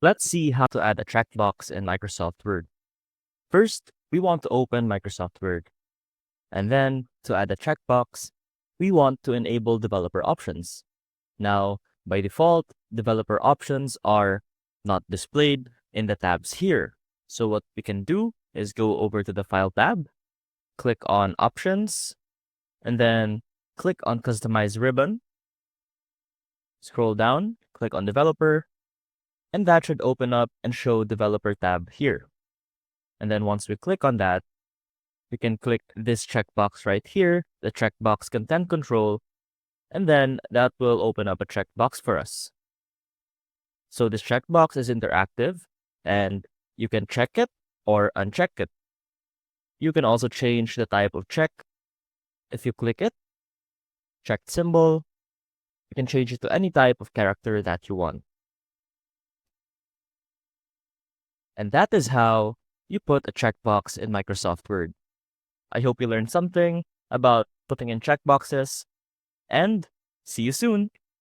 Let's see how to add a checkbox in Microsoft Word. First, we want to open Microsoft Word. And then, to add a checkbox, we want to enable developer options. Now, by default, developer options are not displayed in the tabs here. So what we can do is go over to the File tab, click on Options, and then click on Customize Ribbon. Scroll down, click on Developer, and that should open up and show Developer tab here. And then once we click on that, we can click this checkbox right here, the checkbox content control, and then that will open up a checkbox for us. So this checkbox is interactive, and you can check it or uncheck it. You can also change the type of check. If you click it, checked symbol, you can change it to any type of character that you want. And that is how you put a checkbox in Microsoft Word. I hope you learned something about putting in checkboxes, and see you soon!